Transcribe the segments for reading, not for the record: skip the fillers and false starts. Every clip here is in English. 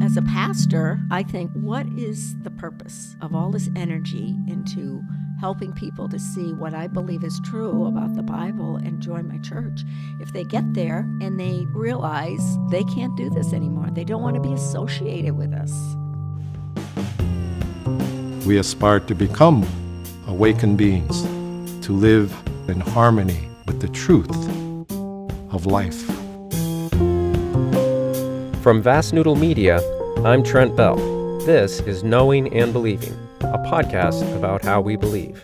as a pastor, I think, what is the purpose of all this energy into helping people to see what I believe is true about the Bible and join my church? If they get there and they realize they can't do this anymore, they don't want to be associated with us. We aspire to become awakened beings, to live in harmony with the truth of life. From Vast Noodle Media, I'm Trent Bell. This is Knowing and Believing, a podcast about how we believe.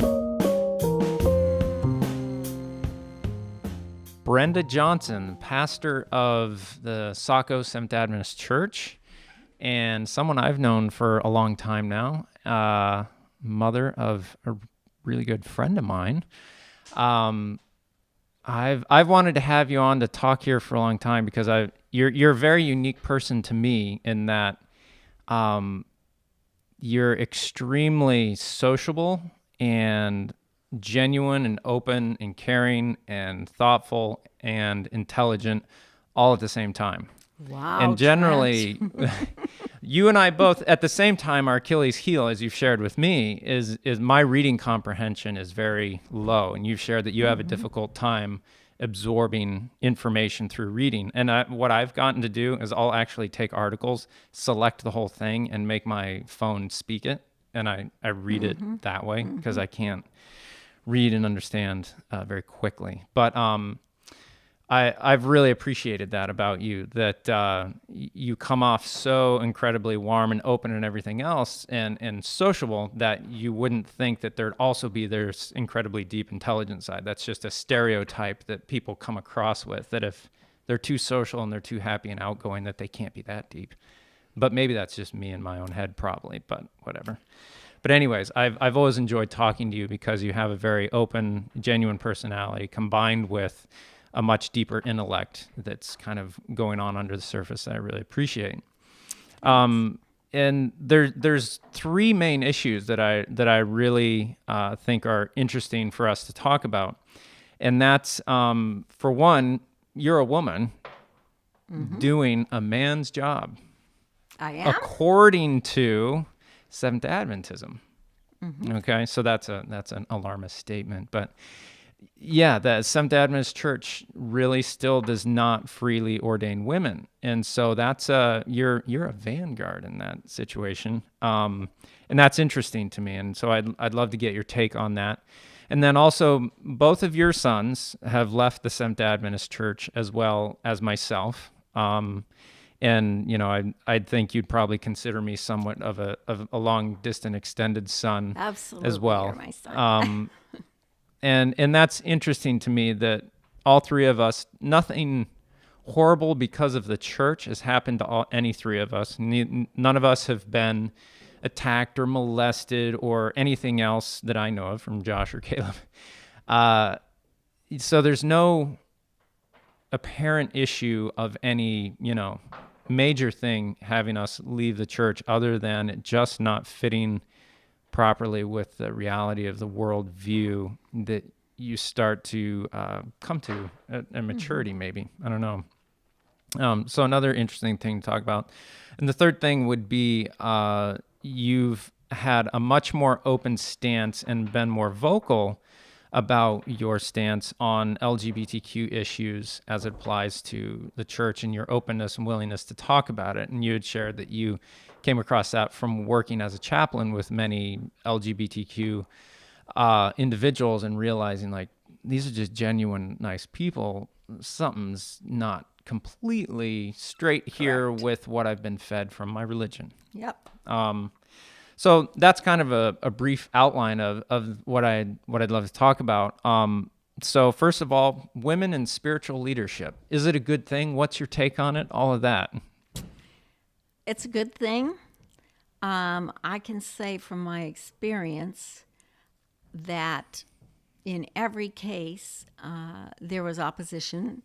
Brenda Johnson, pastor of the Saco Seventh Adventist Church, and someone I've known for a long time now, mother of a really good friend of mine. I've wanted to have you on to talk here for a long time because you're a very unique person to me in that you're extremely sociable and genuine and open and caring and thoughtful and intelligent all at the same time. Wow. And generally, you and I both, at the same time, our Achilles heel, as you've shared with me, is my reading comprehension is very low. And you've shared that you have a difficult time absorbing information through reading. And what I've gotten to do is I'll actually take articles, select the whole thing, and make my phone speak it. And I read it that way because I can't read and understand very quickly. But I've really appreciated that about you, that you come off so incredibly warm and open and everything else and sociable that you wouldn't think that there'd also be this incredibly deep intelligent side. That's just a stereotype that people come across with, that if they're too social and they're too happy and outgoing, that they can't be that deep. But maybe that's just me in my own head probably, but whatever. But anyways, I've always enjoyed talking to you because you have a very open, genuine personality combined with a much deeper intellect that's kind of going on under the surface that I really appreciate. And there's three main issues that I really think are interesting for us to talk about. And that's, for one, you're a woman doing a man's job. I am? According to Seventh Adventism. Okay, so that's an alarmist statement, but yeah, the Seventh Adventist Church really still does not freely ordain women, and so that's you're a vanguard in that situation, and that's interesting to me. And so I'd love to get your take on that. And then also, both of your sons have left the Seventh Adventist Church as well as myself. And you know, I'd think you'd probably consider me somewhat of a long distant extended son. Absolutely, as well. you're my son. And that's interesting to me that all three of us, nothing horrible because of the church has happened to any three of us. None of us have been attacked or molested or anything else that I know of from Josh or Caleb. So there's no apparent issue of any, major thing having us leave the church other than it just not fitting properly with the reality of the world view that you start to come to at maturity, maybe. I don't know. So another interesting thing to talk about. And the third thing would be you've had a much more open stance and been more vocal about your stance on LGBTQ issues as it applies to the church and your openness and willingness to talk about it. And you had shared that you came across that from working as a chaplain with many LGBTQ individuals and realizing like these are just genuine, nice people. Something's not completely straight here with what I've been fed from my religion. Yep. So that's kind of a brief outline of what I'd love to talk about. So first of all, women in spiritual leadership. Is it a good thing? What's your take on it? All of that. It's a good thing. I can say from my experience that in every case there was opposition.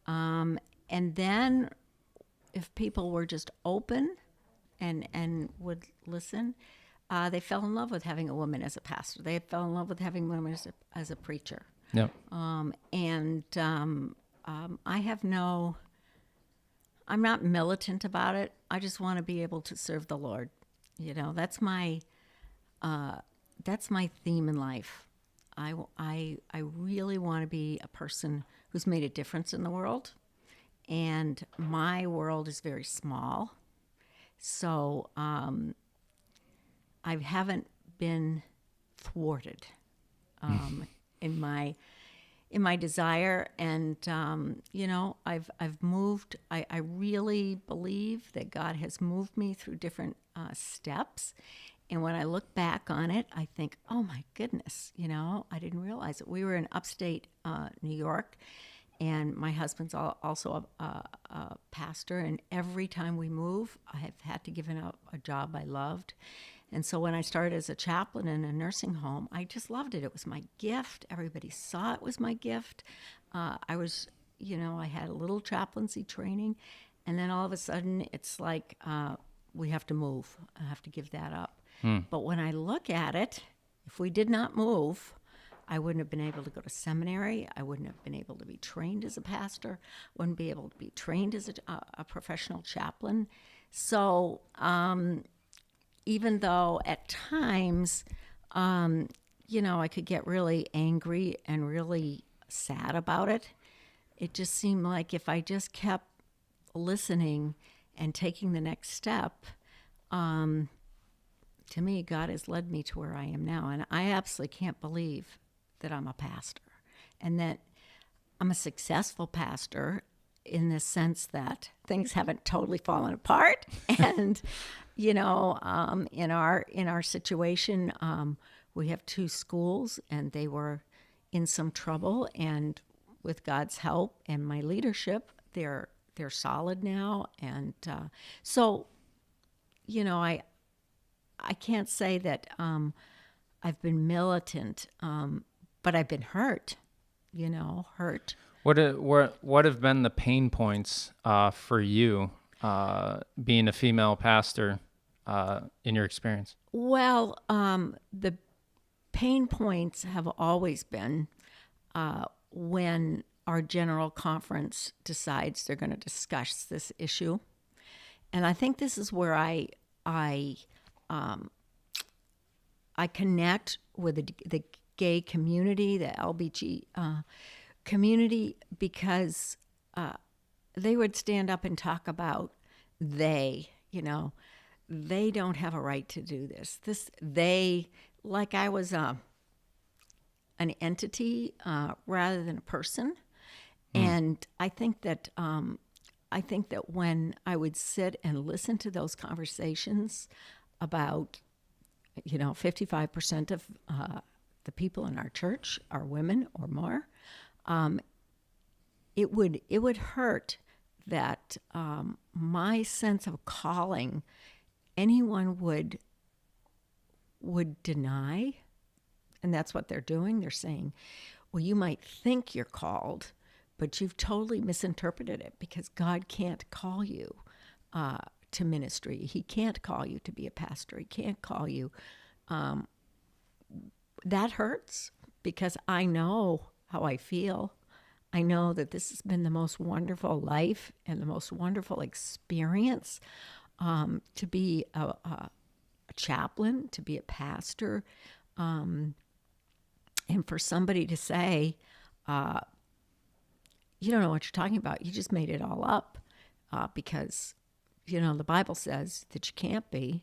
And then if people were just open and would listen, they fell in love with having a woman as a pastor. They fell in love with having women as a preacher. Yeah. I have no I'm not militant about it. I just want to be able to serve the Lord. That's my theme in life. I really want to be a person who's made a difference in the world, and my world is very small, so I haven't been thwarted in my desire, and I've moved. I really believe that God has moved me through different steps. And when I look back on it, I think, oh my goodness, I didn't realize it. We were in upstate New York, and my husband's also a pastor. And every time we move, I have had to give up a job I loved. And so when I started as a chaplain in a nursing home, I just loved it. It was my gift. Everybody saw it was my gift. I had a little chaplaincy training. And then all of a sudden, it's like we have to move. I have to give that up. But when I look at it, if we did not move, I wouldn't have been able to go to seminary. I wouldn't have been able to be trained as a pastor. Wouldn't be able to be trained as a professional chaplain. So even though at times, I could get really angry and really sad about it, it just seemed like if I just kept listening and taking the next step, to me, God has led me to where I am now. And I absolutely can't believe that I'm a pastor and that I'm a successful pastor in the sense that things haven't totally fallen apart. And, in our situation, we have 2 schools, and they were in some trouble. And with God's help and my leadership, they're solid now. And so, I can't say that I've been militant, but I've been hurt. Hurt. What have been the pain points for you being a female pastor in your experience? Well, the pain points have always been when our general conference decides they're going to discuss this issue, and I think this is where I connect with the gay community, the LBG community, because they would stand up and talk about they don't have a right to do this. They, like I was an entity rather than a person. And I think that when I would sit and listen to those conversations about, 55% of the people in our church are women or more, it would hurt that my sense of calling anyone would deny. And that's what they're doing. They're saying, well, you might think you're called, but you've totally misinterpreted it, because God can't call you to ministry. He can't call you to be a pastor. He can't call you. That hurts, because I know how I feel. I know that this has been the most wonderful life and the most wonderful experience to be a chaplain, to be a pastor, and for somebody to say, you don't know what you're talking about. You just made it all up because, the Bible says that you can't be.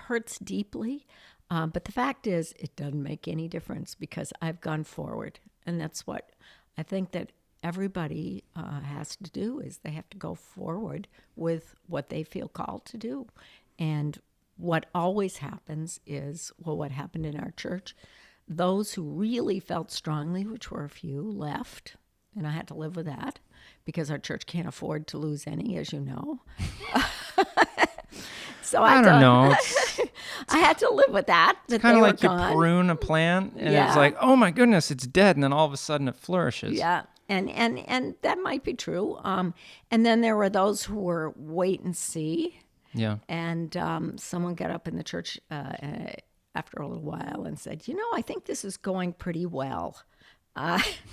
Hurts deeply. But the fact is, it doesn't make any difference, because I've gone forward. And that's what I think that everybody has to do, is they have to go forward with what they feel called to do. And what always happens is, what happened in our church, those who really felt strongly, which were a few, left. And I had to live with that, because our church can't afford to lose any, as you know. So I don't know. I had to live with that. It's kind of like you prune a plant, and it's like, oh my goodness, it's dead, and then all of a sudden it flourishes. Yeah, and that might be true. And then there were those who were wait and see. Yeah. And someone got up in the church after a little while and said, I think this is going pretty well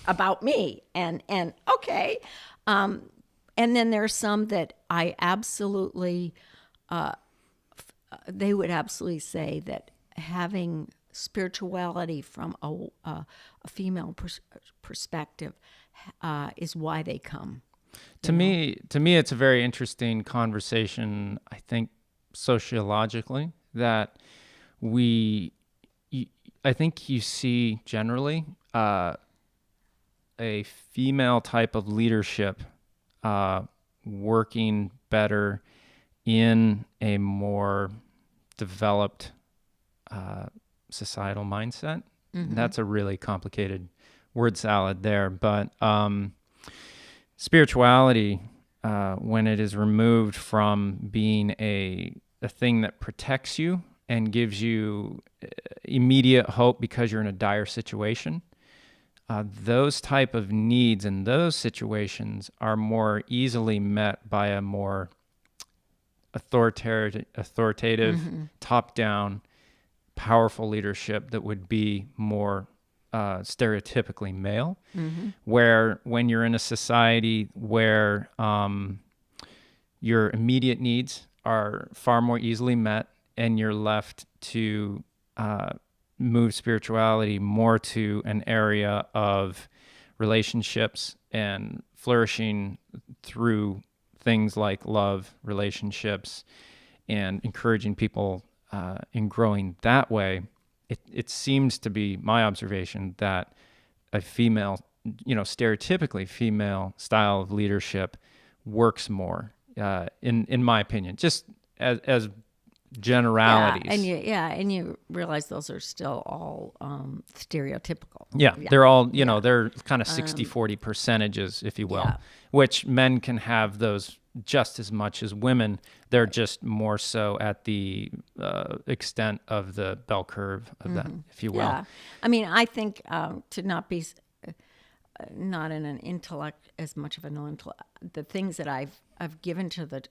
about me. And okay. And then there's some that I absolutely, they would absolutely say that having spirituality from a female perspective is why they come. To me, it's a very interesting conversation. I think sociologically that I think you see generally a female type of leadership working better in a more developed societal mindset. That's a really complicated word salad there, but spirituality, when it is removed from being a thing that protects you and gives you immediate hope because you're in a dire situation, those type of needs in those situations are more easily met by a more authoritative, top-down, powerful leadership that would be more stereotypically male, where when you're in a society where your immediate needs are far more easily met and you're left to move spirituality more to an area of relationships and flourishing through things like love, relationships, and encouraging people in growing that way, it seems to be my observation that a female, stereotypically female style of leadership works more, in my opinion, just as generalities. And you realize those are still all stereotypical. Yeah, they're all, they're kind of 60-40 percentages, if you will, which men can have those just as much as women. They're just more so at the extent of the bell curve of that, if you will. Yeah. I mean, I think to not be, not in an intellect, as much of an intellect, the things that I've given to the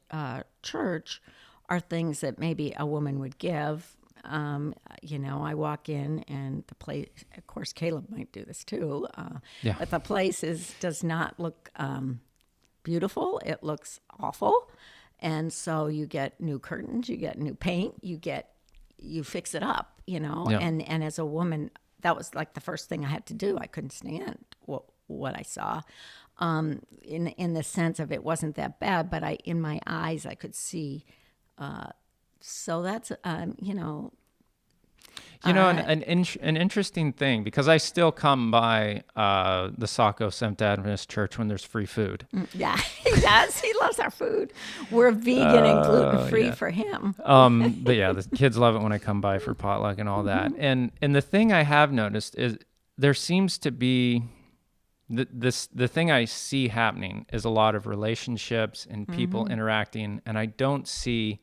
church are things that maybe a woman would give. I walk in and the place, of course, Caleb might do this too, but the place does not look beautiful. It looks awful. And so you get new curtains, you get new paint, you fix it up, and as a woman, that was like the first thing I had to do. I couldn't stand what I saw, in the sense of it wasn't that bad, but in my eyes, I could see. So that's, an interesting thing, because I still come by the Saco Seventh Adventist Church when there's free food. Yeah, he does. He loves our food. We're vegan and gluten-free for him. But yeah, the kids love it when I come by for potluck and all that. And the thing I have noticed is there seems to be the thing I see happening is a lot of relationships and people interacting, and I don't see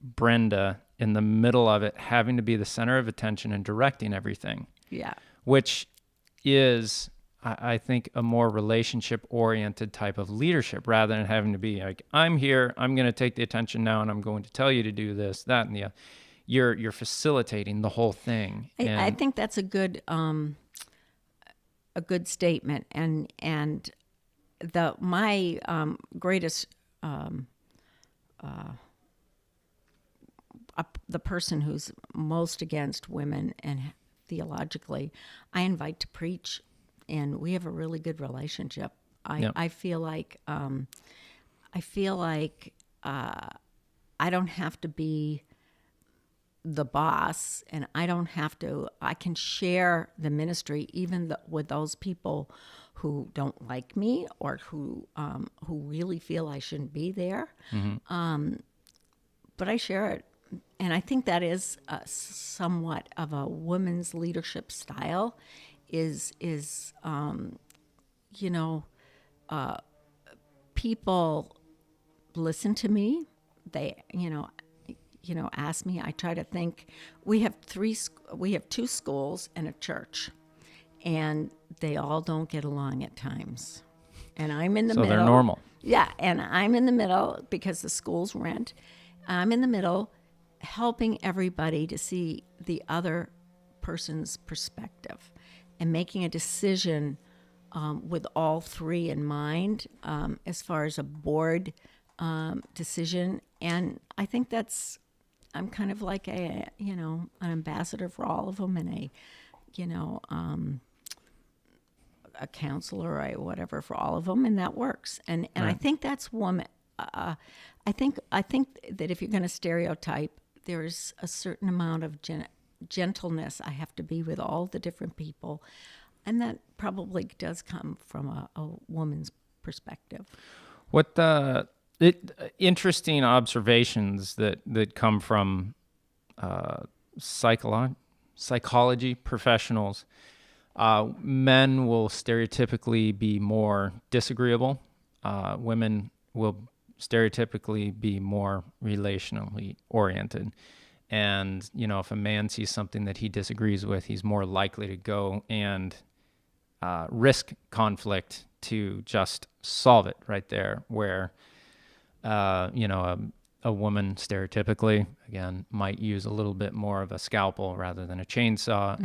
Brenda in the middle of it having to be the center of attention and directing everything. Yeah. Which is, I think, a more relationship-oriented type of leadership, rather than having to be like, I'm here, I'm going to take the attention now, and I'm going to tell you to do this, that, and the other. You're facilitating the whole thing. I think that's a good statement, and my greatest the person who's most against women and theologically, I invite to preach, and we have a really good relationship. I feel like I don't have to be the boss, and I can share the ministry even with those people who don't like me or who really feel I shouldn't be there. But I share it. And I think that is somewhat of a woman's leadership style is people listen to me. They, ask me. I try to think. We have two schools and a church, and they all don't get along at times. And I'm in the middle. So they're normal. Yeah, and I'm in the middle because the schools rent. I'm in the middle, helping everybody to see the other person's perspective and making a decision with all three in mind as far as a board decision. And I think I'm kind of like an ambassador for all of them, and a counselor or whatever for all of them, and that works. And I think that's woman. I think that if you're going to stereotype, there's a certain amount of gentleness I have to be with all the different people, and that probably does come from a woman's perspective. What interesting observations that come from psychology professionals. Men will stereotypically be more disagreeable. Women will stereotypically be more relationally oriented. And, if a man sees something that he disagrees with, he's more likely to go and risk conflict to just solve it right there, where, a woman stereotypically, again, might use a little bit more of a scalpel rather than a chainsaw,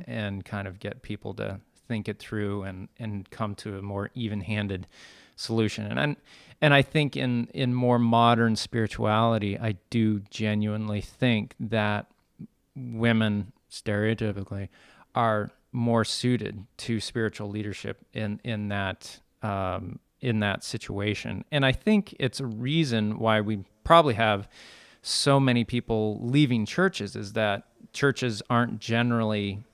and kind of get people to think it through and come to a more even-handed solution. And I think in more modern spirituality, I do genuinely think that women stereotypically are more suited to spiritual leadership in that situation. And I think it's a reason why we probably have so many people leaving churches, is that churches aren't generally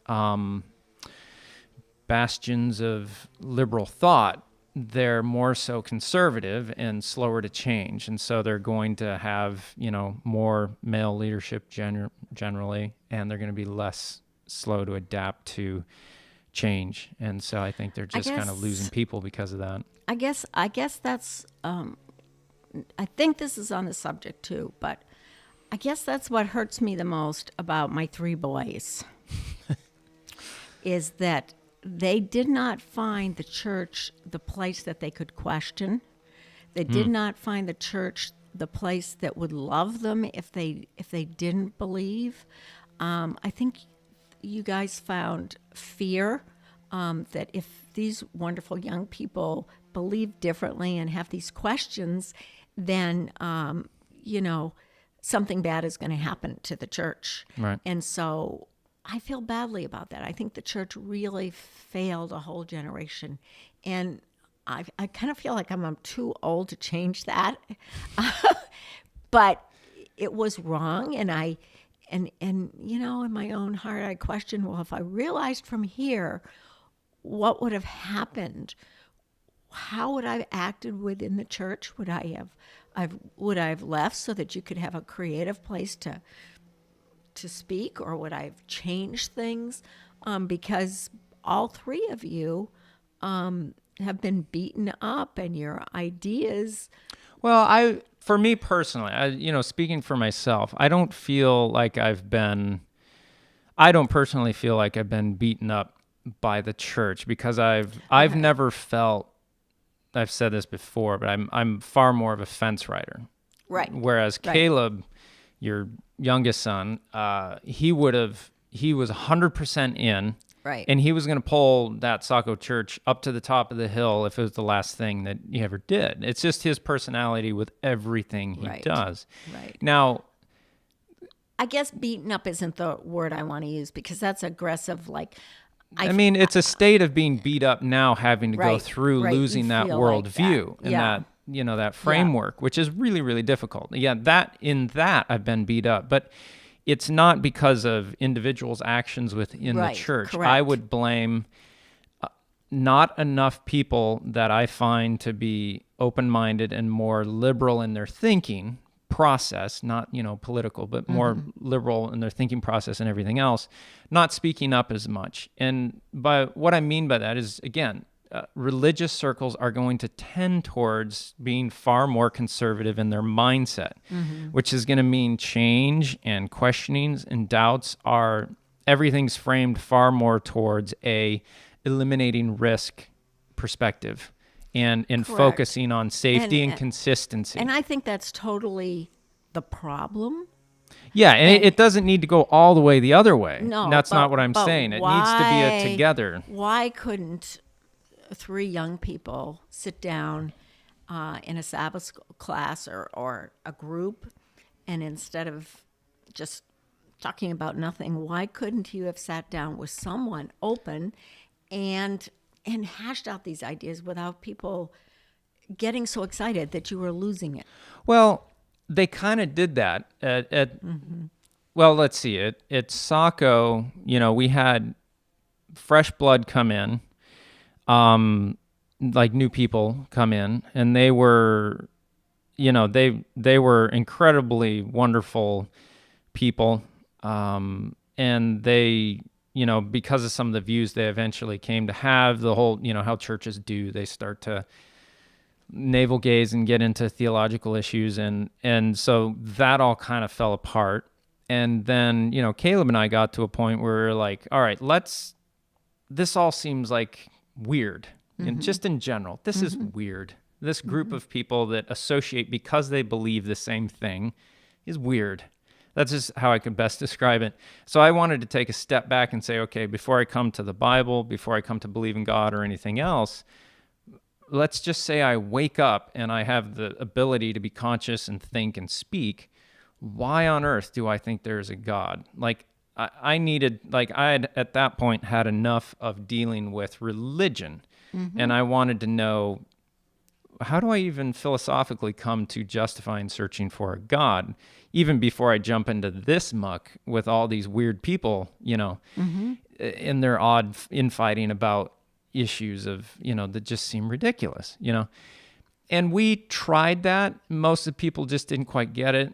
bastions of liberal thought. They're more so conservative and slower to change. And so they're going to have, more male leadership generally, and they're going to be less slow to adapt to change. And so I think they're just kind of losing people because of that. I guess that's, I think this is on the subject too, but I guess that's what hurts me the most about my three boys is that they did not find the church the place that they could question. They did not find the church the place that would love them if they didn't believe. I think you guys found fear, that if these wonderful young people believe differently and have these questions, then something bad is going to happen to the church. Right. And so I feel badly about that. I think the church really failed a whole generation, and I kind of feel like I'm too old to change that. But it was wrong, and in my own heart I questioned, well, if I realized from here what would have happened, how would I have acted within the church? Would I have left so that you could have a creative place to speak, or would I have changed things? Because all three of you have been beaten up, and your ideas. Well, for me personally, speaking for myself, I don't personally feel like I've been beaten up by the church, because I've never felt. I've said this before, but I'm far more of a fence rider. Right. Whereas Caleb, your youngest son, he was 100% in. Right. And he was going to pull that Saco church up to the top of the hill if it was the last thing that he ever did. It's just his personality with everything he does. Right. Now, I guess beaten up isn't the word I want to use, because that's aggressive. It's a state of being beat up now, having to go through losing that worldview and that framework, which is really, really difficult. Yeah, that I've been beat up, but it's not because of individuals' actions within the church. Correct. I would blame not enough people that I find to be open-minded and more liberal in their thinking process, not political, but more liberal in their thinking process and everything else, not speaking up as much. And by what I mean by that is, again, religious circles are going to tend towards being far more conservative in their mindset, which is going to mean change and questionings and doubts everything's framed far more towards a eliminating risk perspective and focusing on safety and consistency. And I think that's totally the problem. Yeah, and it doesn't need to go all the way the other way. No, that's not what I'm saying. It needs to be a together. Why couldn't three young people sit down in a Sabbath class or a group, and instead of just talking about nothing, why couldn't you have sat down with someone open and hashed out these ideas without people getting so excited that you were losing it? Well, they kind of did that at well, let's see. At Saco, we had fresh blood come in, like new people come in, and they were, they were incredibly wonderful people, and they, because of some of the views they eventually came to have, the whole, how churches do, they start to navel gaze and get into theological issues, and so that all kind of fell apart. And then, Caleb and I got to a point where we were like, all right, this all seems like weird. And just in general, this is weird. This group of people that associate because they believe the same thing is weird. That's just how I could best describe it. So I wanted to take a step back and say, okay, before I come to the Bible, before I come to believe in God or anything else, let's just say I wake up and I have the ability to be conscious and think and speak. Why on earth do I think there's a God? Like, I had at that point had enough of dealing with religion, and I wanted to know, how do I even philosophically come to justifying searching for a God, even before I jump into this muck with all these weird people, in their odd infighting about issues of, that just seem ridiculous, And we tried that. Most of the people just didn't quite get it.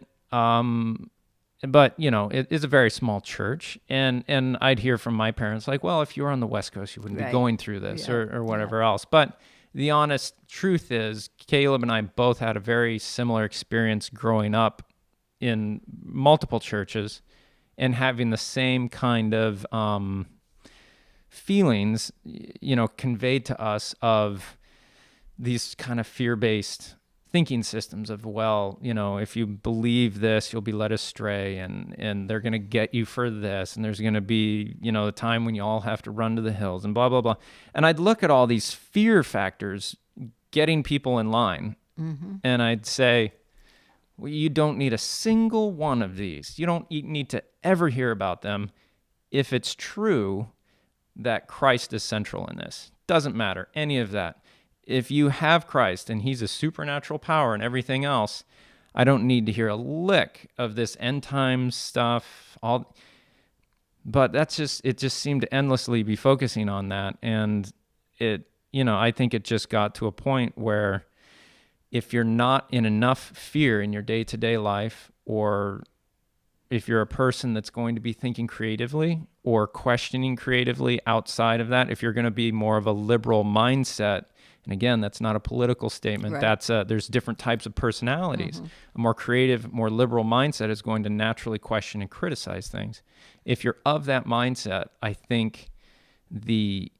But it is a very small church, and I'd hear from my parents like, well, if you were on the West Coast, you wouldn't be going through this or whatever else. But the honest truth is, Caleb and I both had a very similar experience growing up in multiple churches and having the same kind of feelings, conveyed to us of these kind of fear-based thinking systems of, well, if you believe this, you'll be led astray, and they're going to get you for this, and there's going to be, the time when you all have to run to the hills and blah, blah, blah. And I'd look at all these fear factors getting people in line, and I'd say, well, you don't need a single one of these. You don't need to ever hear about them if it's true that Christ is central in this. Doesn't matter, any of that. If you have Christ and he's a supernatural power and everything else, I don't need to hear a lick of this end time stuff. But it just seemed to endlessly be focusing on that. And I think it just got to a point where if you're not in enough fear in your day-to-day life, or if you're a person that's going to be thinking creatively or questioning creatively outside of that, if you're going to be more of a liberal mindset, and again, that's not a political statement. Right. That's there's different types of personalities. A more creative, more liberal mindset is going to naturally question and criticize things. If you're of that mindset, I think the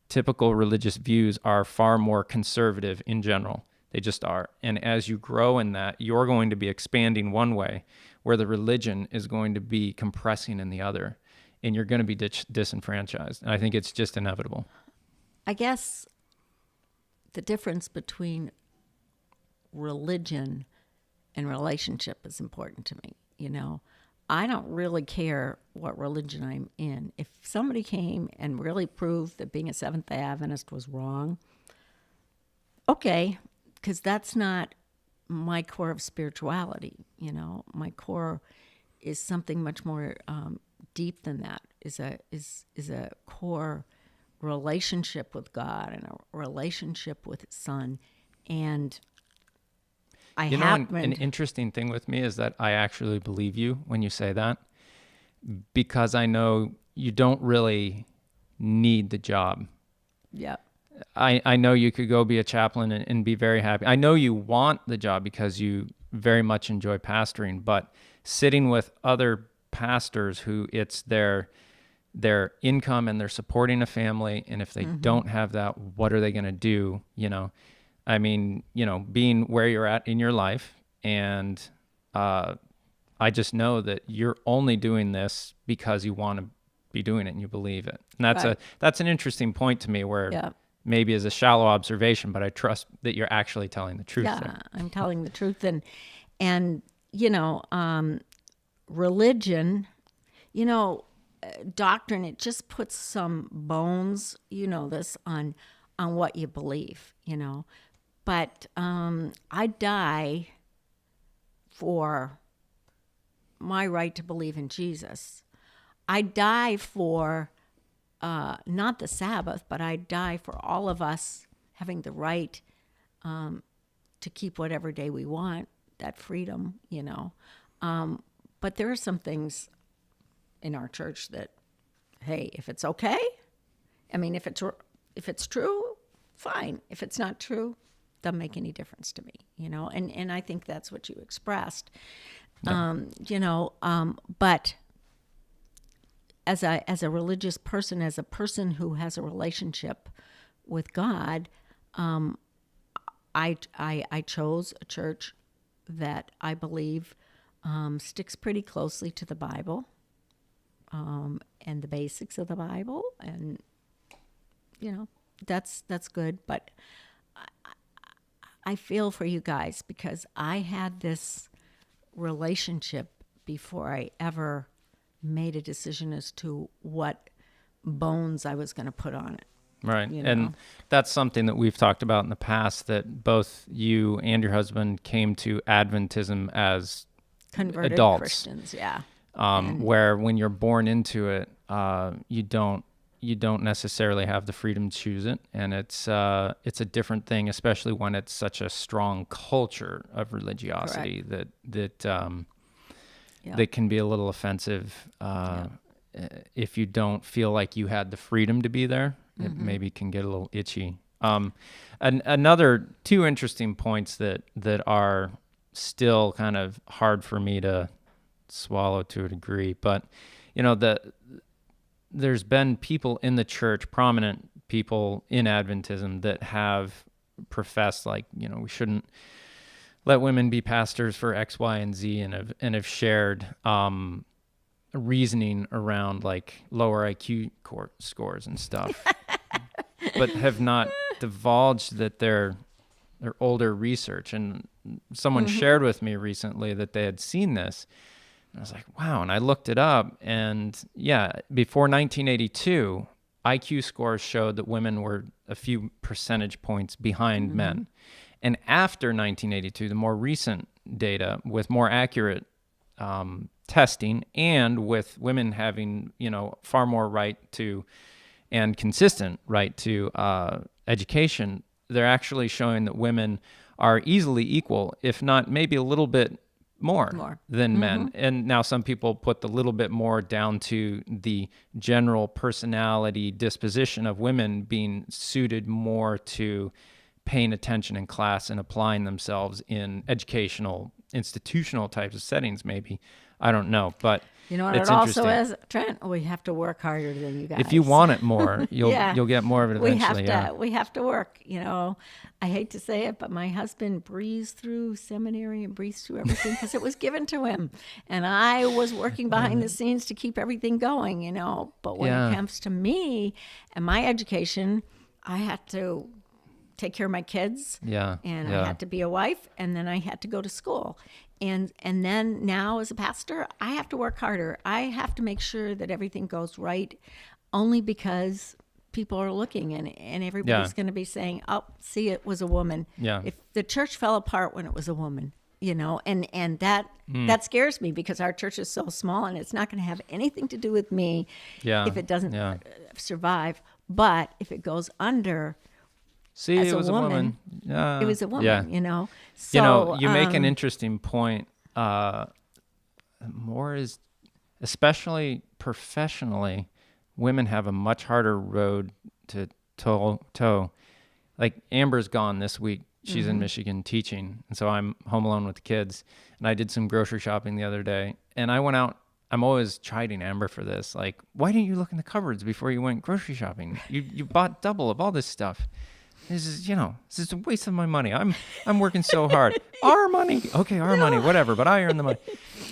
typical religious views are far more conservative in general. They just are. And as you grow in that, you're going to be expanding one way, where the religion is going to be compressing in the other, and you're going to be disenfranchised. And I think it's just inevitable. I guess the difference between religion and relationship is important to me. I don't really care what religion I'm in. If somebody came and really proved that being a Seventh-day Adventist was wrong, okay, because that's not my core of spirituality. My core is something much more deep than that. Is a core relationship with God and a relationship with His Son. And an interesting thing with me is that I actually believe you when you say that, because I know you don't really need the job. Yeah. I know you could go be a chaplain and be very happy. I know you want the job because you very much enjoy pastoring, but sitting with other pastors who it's their income and they're supporting a family, and if they don't have that, what are they going to do? Being where you're at in your life, and I just know that you're only doing this because you want to be doing it and you believe it. And that's an interesting point to me, where maybe as a shallow observation, but I trust that you're actually telling the truth Yeah, there. I'm telling the truth. And religion, doctrine, it just puts some bones, this on what you believe, But I die for my right to believe in Jesus. I die for not the Sabbath, but I die for all of us having the right to keep whatever day we want, that freedom, But there are some things in our church that, hey, if it's okay, I mean, if it's true, fine. If it's not true, doesn't make any difference to me, And I think that's what you expressed, But as a religious person, as a person who has a relationship with God, I chose a church that I believe sticks pretty closely to the Bible and the basics of the Bible, and that's good. But I feel for you guys because I had this relationship before I ever made a decision as to what bones I was going to put on it. Right. And that's something that we've talked about in the past, that both you and your husband came to Adventism as Converted adults. Christians, yeah. Where when you're born into it, you don't necessarily have the freedom to choose it. And it's a different thing, especially when it's such a strong culture of religiosity that can be a little offensive if you don't feel like you had the freedom to be there. It maybe can get a little itchy. Another two interesting points that are still kind of hard for me to swallow to a degree, but there's been people in the church, prominent people in Adventism, that have professed like, we shouldn't let women be pastors for X, Y, and Z, and have shared reasoning around like lower IQ scores and stuff, but have not divulged that their older research. And someone shared with me recently that they had seen this. And I was like, wow. And I looked it up, and before 1982, IQ scores showed that women were a few percentage points behind men. And after 1982, the more recent data with more accurate testing, and with women having, far more right to and consistent right to education, they're actually showing that women are easily equal, if not maybe a little bit more than men. And now some people put the little bit more down to the general personality disposition of women being suited more to paying attention in class and applying themselves in educational, institutional types of settings, maybe. I don't know, but you know what it's it also interesting. is, Trent? We have to work harder than you guys. If you want it more, you'll get more of it eventually. We have to work. I hate to say it, but my husband breezed through seminary and breezed through everything because it was given to him, and I was working behind the scenes to keep everything going. But when it comes to me and my education, I had to take care of my kids. And I had to be a wife, and then I had to go to school. And then now as a pastor, I have to work harder. I have to make sure that everything goes right, only because people are looking, and everybody's going to be saying, oh, see, it was a woman. If the church fell apart when it was a woman, and that scares me, because our church is so small, and it's not going to have anything to do with me if it doesn't survive. But if it goes under, see, it was a woman. It was a woman, So, you make an interesting point. Especially professionally, women have a much harder road to toe. Like Amber's gone this week. She's in Michigan teaching. And so I'm home alone with the kids. And I did some grocery shopping the other day. And I went out. I'm always chiding Amber for this. Like, why didn't you look in the cupboards before you went grocery shopping? You bought double of all this stuff. This is a waste of my money. I'm working so hard. Our money. Okay, our money, whatever, but I earn the money.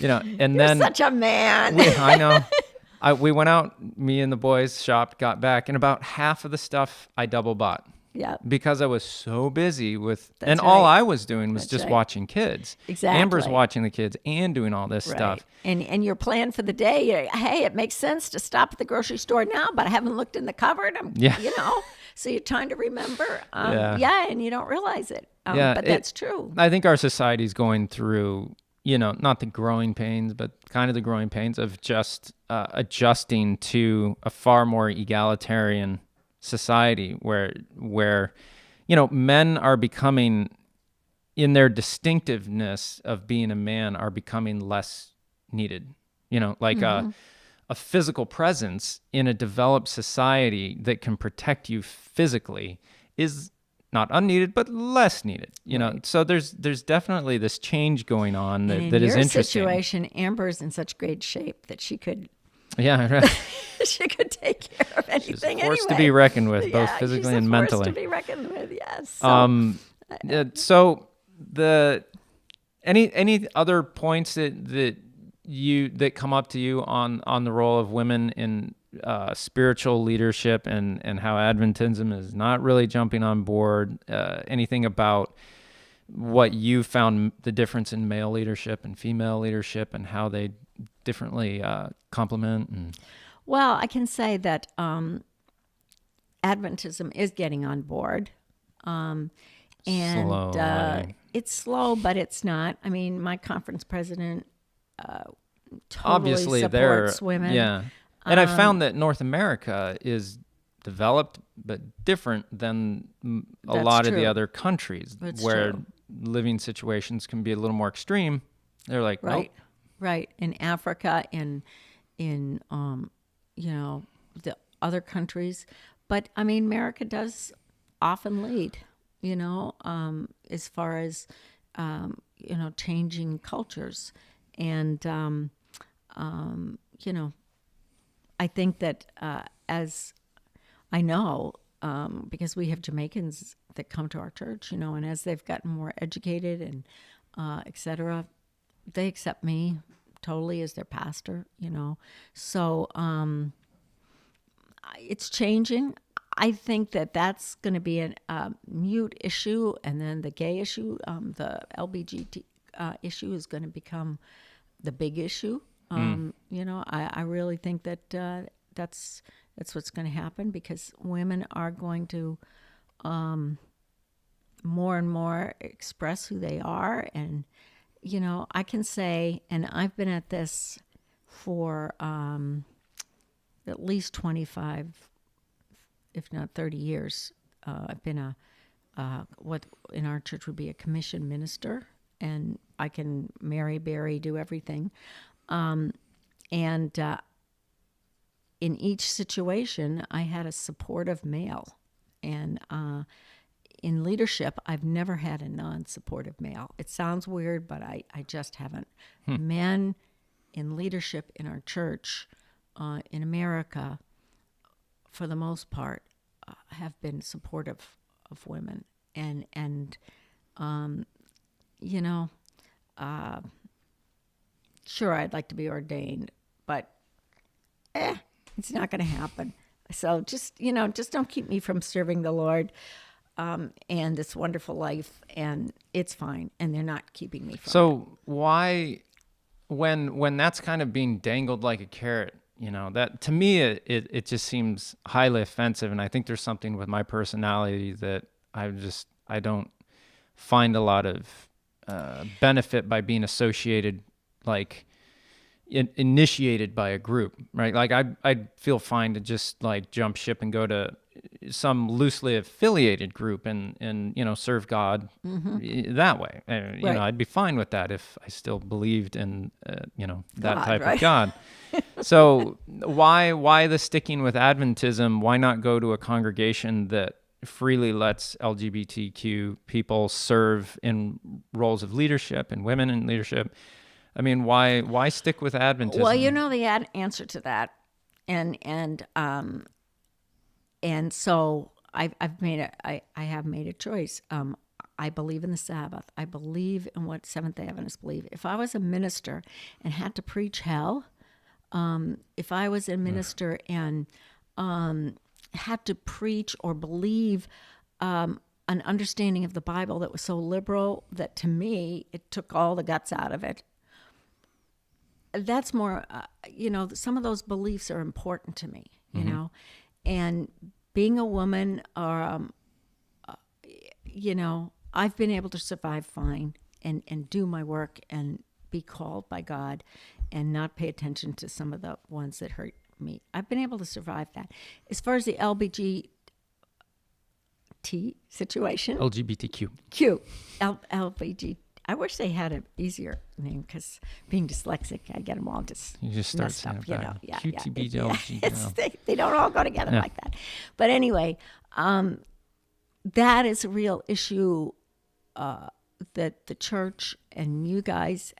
And you're then such a man. I know. We went out, me and the boys shopped, got back, and about half of the stuff I double bought. Yeah. Because I was so busy with, That's and all right. I was doing was That's just right. watching kids. Exactly. Amber's watching the kids and doing all this Right. stuff. And your plan for the day, hey, it makes sense to stop at the grocery store now, but I haven't looked in the cupboard. Yeah. So you're trying to remember. Yeah. And you don't realize it. Yeah, But that's true. I think our society's going through, not the growing pains, but kind of the growing pains of just adjusting to a far more egalitarian society where men are becoming, in their distinctiveness of being a man, are becoming less needed. Like a physical presence in a developed society that can protect you physically is not unneeded, but less needed. So there's definitely this change going on that is In your interesting. situation, Amber's in such great shape that she could Yeah, right. she could take care of anything. She's a force to anyway. be reckoned with, both Yeah, physically she's and a mentally. Force to be reckoned with. Yes. So, Any other points that come up to you on the role of women in spiritual leadership and how Adventism is not really jumping on board? Anything about what you found the difference in male leadership and female leadership and how they differently complement? well, I can say that Adventism is getting on board. And Slowly. it's slow, but it's not. I mean, my conference president totally Obviously, they're supports women. Yeah, and I found that North America is developed but different than a That's lot of the true. other countries That's where true. living situations can be a little more extreme. They're like, Right, nope. right. In Africa, in the other countries, but I mean, America does often lead. As far as changing cultures, and I think that as I know, because we have Jamaicans that come to our church, and as they've gotten more educated and et cetera, they accept me totally as their pastor, So it's changing. I think that that's going to be a mute issue, and then the gay issue, the LGBT issue is going to become the big issue. I really think that that's what's going to happen, because women are going to more and more express who they are. And, I can say, and I've been at this for at least 25, if not 30 years. I've been what in our church would be a commission minister, and I can marry, bury, do everything. And in each situation, I had a supportive male. And in leadership, I've never had a non-supportive male. It sounds weird, but I just haven't. Men in leadership in our church, in America, for the most part, have been supportive of women. And sure, I'd like to be ordained, but it's not going to happen. So just don't keep me from serving the Lord and this wonderful life, and it's fine. And they're not keeping me from it. So why, when that's kind of being dangled like a carrot, that to me it just seems highly offensive, and I think there's something with my personality that I don't find a lot of benefit by being associated, like initiated by a group, right? Like I'd feel fine to just like jump ship and go to some loosely affiliated group and serve God that way. Right. I'd be fine with that if I still believed in that God, type right? of God. So why the sticking with Adventism? Why not go to a congregation that freely lets LGBTQ people serve in roles of leadership and women in leadership? I mean, why stick with Adventism? Well, the answer to that, and so I have made a choice. I believe in the Sabbath. I believe in what Seventh-day Adventists believe. If I was a minister and had to preach hell, if I was a minister and had to preach or believe an understanding of the Bible that was so liberal that to me it took all the guts out of it. That's more, some of those beliefs are important to me, and being a woman, I've been able to survive fine and do my work and be called by God and not pay attention to some of the ones that hurt me. I've been able to survive that. As far as the LGBT situation, LGBTQ. LBG. I wish they had an easier name because being dyslexic, I get them all You just start messed saying up, it QTB, LG. They don't all go together like that. But anyway, that is a real issue that the church and you guys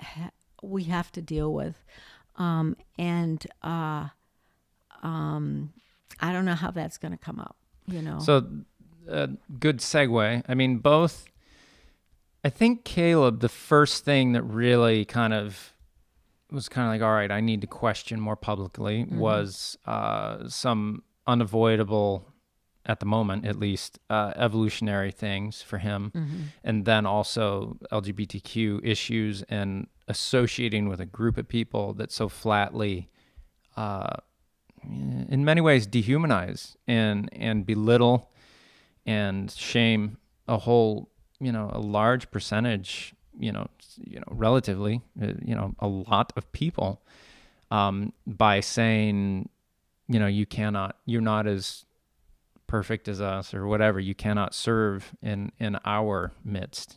we have to deal with, and I don't know how that's going to come up. So, good segue. I mean, I think Caleb, the first thing that really was like, all right, I need to question more publicly, was some unavoidable, at the moment at least, evolutionary things for him. And then also LGBTQ issues and associating with a group of people that so flatly, in many ways, dehumanize and belittle and shame a whole, a large percentage, relatively, a lot of people, by saying, you're not as perfect as us or whatever, you cannot serve in our midst,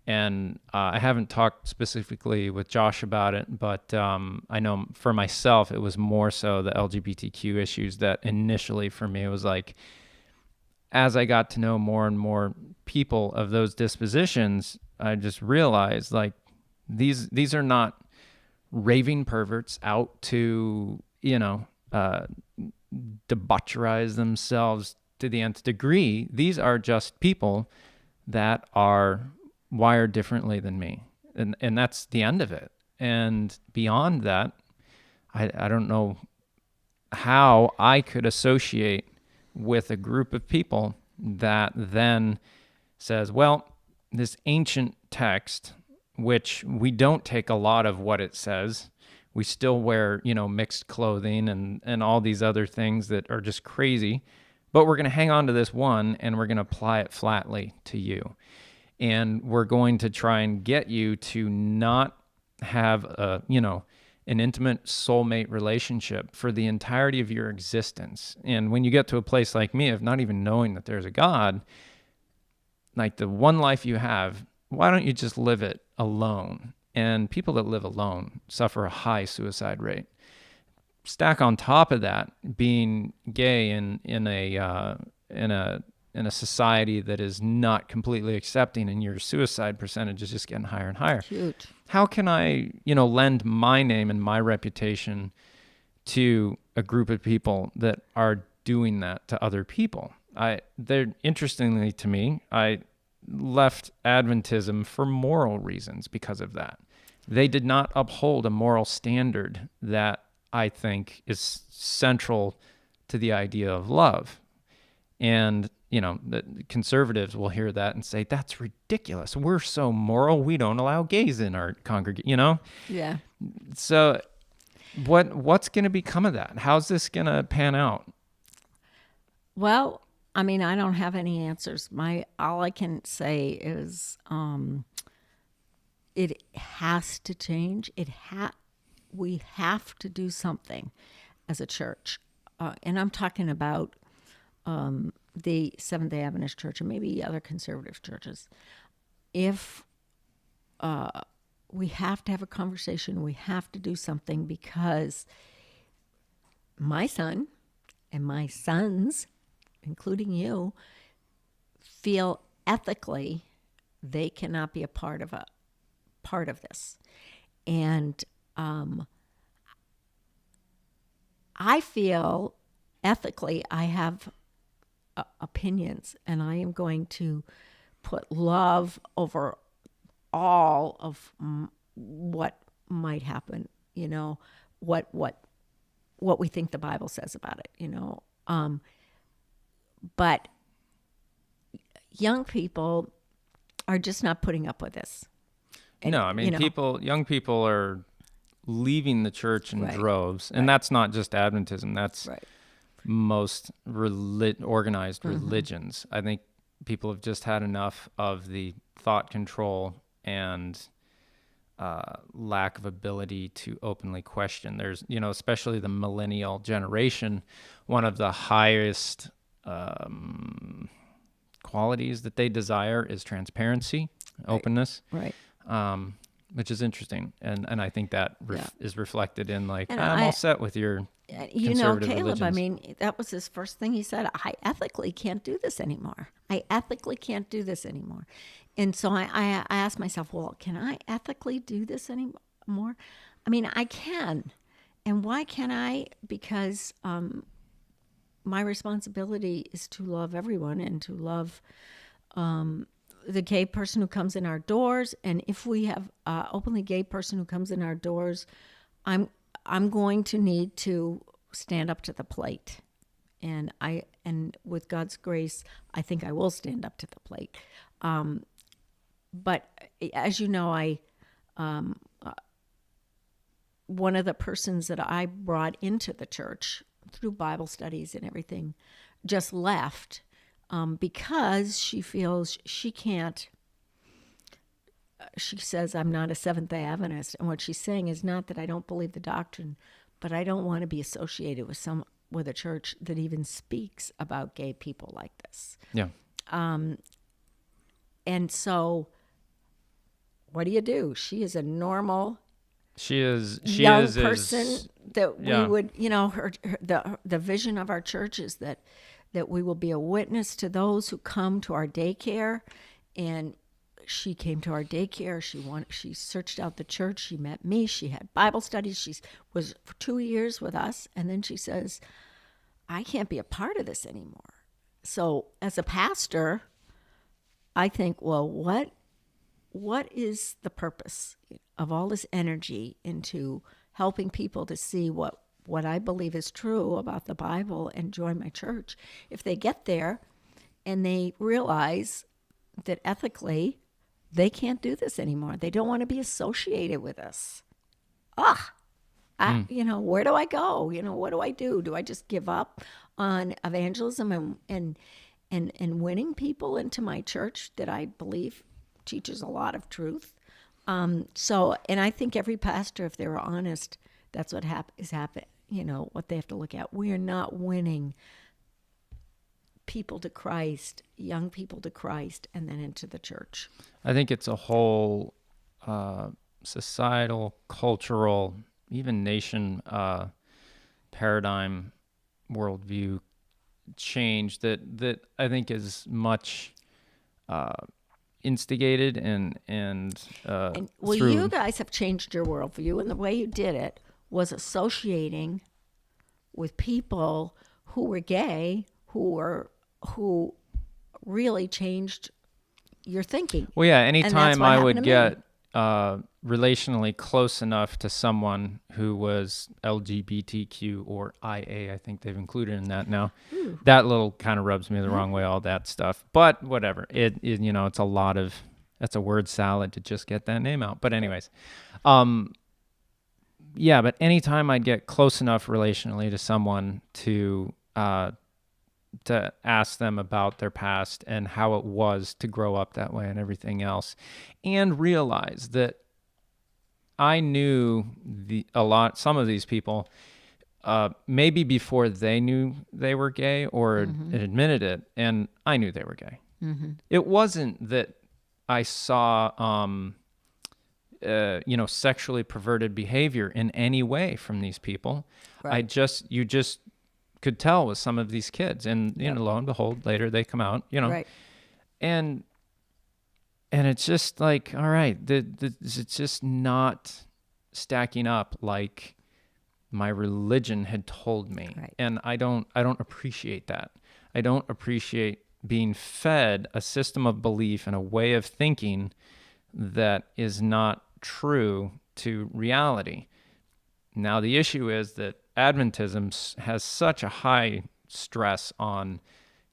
And I haven't talked specifically with Josh about it, but I know for myself, it was more so the LGBTQ issues that initially for me, it was like, as I got to know more and more people of those dispositions, I just realized like these are not raving perverts out to, debaucherize themselves to the nth degree. These are just people that are wired differently than me. And that's the end of it. And beyond that, I don't know how I could associate with a group of people that then says, well, this ancient text, which we don't take a lot of what it says, we still wear, mixed clothing and all these other things that are just crazy, but we're going to hang on to this one and we're going to apply it flatly to you. And we're going to try and get you to not have an intimate soulmate relationship for the entirety of your existence. And when you get to a place like me of not even knowing that there's a God, like the one life you have, why don't you just live it alone? And people that live alone suffer a high suicide rate. Stack on top of that, being gay in a society that is not completely accepting, and your suicide percentage is just getting higher and higher. Cute. How can I, lend my name and my reputation to a group of people that are doing that to other people? Interestingly to me, I left Adventism for moral reasons because of that. They did not uphold a moral standard that I think is central to the idea of love. And, the conservatives will hear that and say, that's ridiculous. We're so moral. We don't allow gays in our congregation, Yeah. So what's going to become of that? How's this going to pan out? Well, I mean, I don't have any answers. All I can say is it has to change. We have to do something as a church. And I'm talking about the Seventh-day Adventist Church and maybe other conservative churches. If we have to have a conversation, we have to do something, because my son and my sons, including you, feel ethically they cannot be a part of this. And I feel ethically I have opinions, and I am going to put love over all of what might happen, what we think the Bible says about it, but young people are just not putting up with this. And, No, I mean, you know, young people are leaving the church in Right. droves, and that's not just Adventism. That's right. most organized religions. I think people have just had enough of the thought control and lack of ability to openly question. There's, especially the millennial generation, one of the highest qualities that they desire is transparency, openness. Right. Which is interesting, and I think that is reflected in And I'm all set with your conservative Caleb, religions. I mean, that was his first thing he said. I ethically can't do this anymore. I ethically can't do this anymore. And so I asked myself, well, can I ethically do this anymore? I mean, I can. And why can I? Because my responsibility is to love everyone and to love the gay person who comes in our doors. And if we have openly gay person who comes in our doors, I'm going to need to stand up to the plate. And with God's grace, I think I will stand up to the plate. But as you know, one of the persons that I brought into the church through Bible studies and everything just left because she feels she can't. She says, I'm not a Seventh-day Adventist. And what she's saying is not that I don't believe the doctrine, but I don't want to be associated with a church that even speaks about gay people like this. Yeah. And so what do? She is a normal She is young person that yeah. we would, the vision of our church is that we will be a witness to those who come to our daycare. And she came to our daycare. She searched out the church. She met me. She had Bible studies. She was for 2 years with us. And then she says, I can't be a part of this anymore. So as a pastor, I think, well, what is the purpose of all this energy into helping people to see what I believe is true about the Bible and join my church? If they get there and they realize that ethically they can't do this anymore, they don't want to be associated with us. Where do I go? What do I do? Do I just give up on evangelism and winning people into my church that I believe teaches a lot of truth? And I think every pastor, if they were honest, that's what is happening. What they have to look at. We are not winning people to Christ, young people to Christ, and then into the church. I think it's a whole societal, cultural, even nation paradigm, worldview change that I think is much instigated and through. You guys have changed your worldview, and the way you did it was associating with people who were gay, who really changed your thinking. Well, yeah, anytime I would get me. Relationally close enough to someone who was LGBTQ or IA, I think they've included in that now. Ooh. That little kind of rubs me the wrong way, all that stuff. But whatever, it's that's a word salad to just get that name out. But anyways, yeah, but anytime I'd get close enough relationally to someone to ask them about their past and how it was to grow up that way and everything else, and realize that I knew some of these people, maybe before they knew they were gay or admitted it, and I knew they were gay. Mm-hmm. It wasn't that I saw, sexually perverted behavior in any way from these people. Right. You just could tell with some of these kids, and lo and behold, later they come out, right. And it's just like, all right, it's just not stacking up like my religion had told me, right. And I don't appreciate that. I don't appreciate being fed a system of belief and a way of thinking that is not true to reality. Now, the issue is that Adventism has such a high stress on,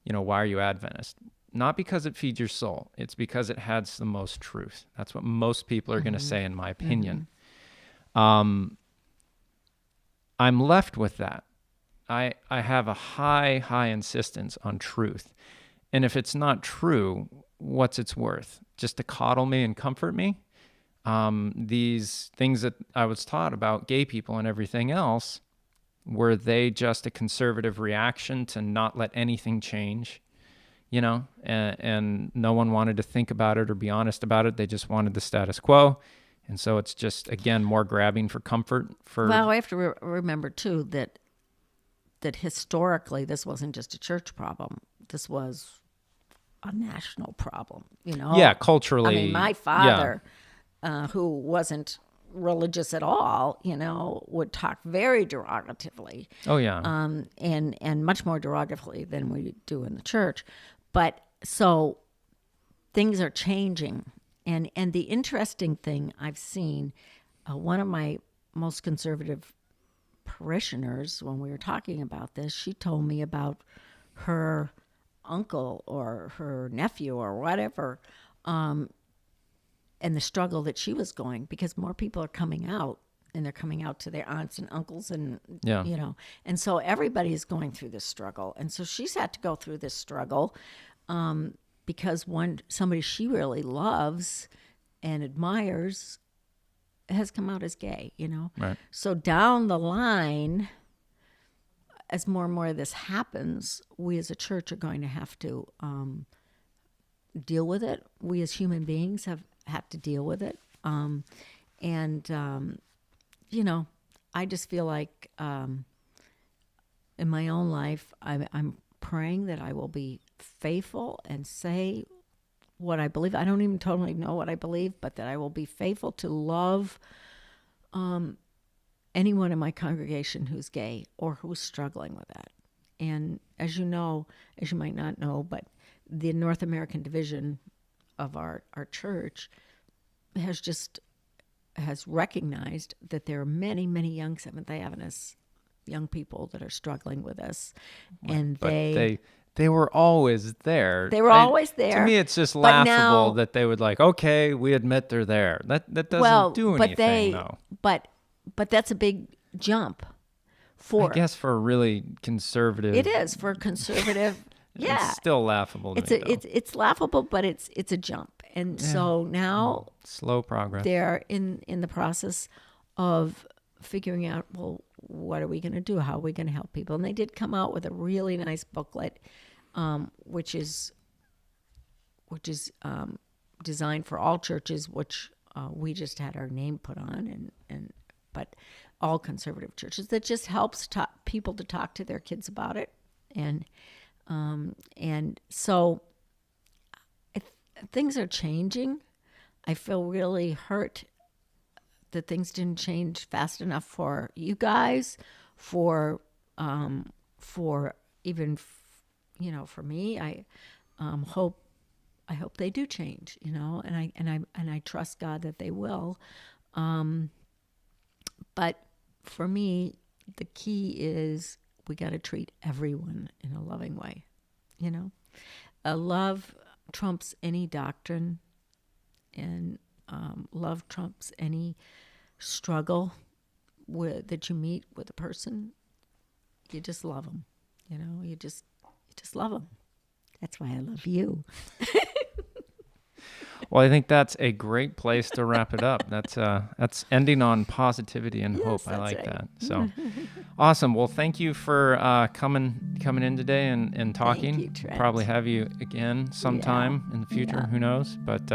why are you Adventist? not because it feeds your soul. It's because it has the most truth. That's what most people are going to say, in my opinion. I'm left with that. I have a high insistence on truth. And if it's not true, what's its worth? Just to coddle me and comfort me? These things that I was taught about gay people and everything else, were they just a conservative reaction to not let anything change? And no one wanted to think about it or be honest about it. They just wanted the status quo. And so it's just, again, more grabbing for comfort. Well, I have to remember, too, that historically this wasn't just a church problem. This was a national problem, Yeah, culturally. I mean, my father, who wasn't religious at all, would talk very derogatively. Oh, yeah. And much more derogatively than we do in the church. But so things are changing. And the interesting thing I've seen, one of my most conservative parishioners, when we were talking about this, she told me about her uncle or her nephew or whatever, and the struggle that she was going, because more people are coming out, and they're coming out to their aunts and uncles, and and so everybody is going through this struggle, and so she's had to go through this struggle because somebody she really loves and admires has come out as gay, Right. So down the line, as more and more of this happens, we as a church are going to have to deal with it. We as human beings have had to deal with it. I just feel like in my own life, I'm praying that I will be faithful and say what I believe. I don't even totally know what I believe, but that I will be faithful to love anyone in my congregation who's gay or who's struggling with that. And as you might not know, but the North American division of our church has recognized that there are many, many young Seventh-day Adventists, young people that are struggling with this. And but they were always there. They were always there. To me, it's just laughable that they would okay, we admit they're there. That doesn't do anything, though. But that's a big jump for... I guess for a really conservative... It is, for a conservative... Yeah. It's still laughable to me, though. It's laughable, but it's a jump. And so now... Slow progress. They're in the process of figuring out, well, what are we going to do? How are we going to help people? And they did come out with a really nice booklet, which is designed for all churches, which we just had our name put on, but all conservative churches, that just helps people to talk to their kids about it. And so things are changing. I feel really hurt that things didn't change fast enough for you guys, for even, for me. I hope they do change, and I trust God that they will. But for me, the key is we got to treat everyone in a loving way, Love trumps any doctrine, and love trumps any struggle that you meet with a person. You just love them, you just love them. That's why I love you. Well, I think that's a great place to wrap it up. That's ending on positivity and hope. I like right. that. So awesome. Well, thank you for coming in today and talking. Thank you, Trent. Probably have you again sometime in the future. Yeah. Who knows? But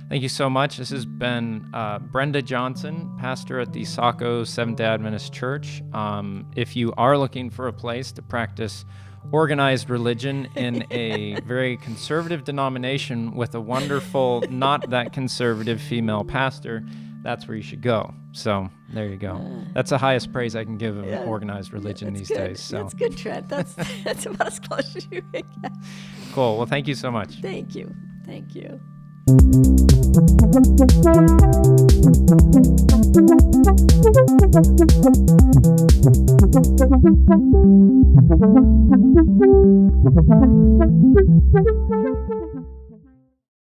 thank you so much. This has been Brenda Johnson, pastor at the Saco Seventh-day Adventist Church. If you are looking for a place to practice organized religion in a very conservative denomination with a wonderful, not that conservative female pastor, that's where you should go. So there you go. That's the highest praise I can give of organized religion these days. So that's good, Trent. That's about as close as you can get. Cool. Well, thank you so much. Thank you. Thank you. Thank you.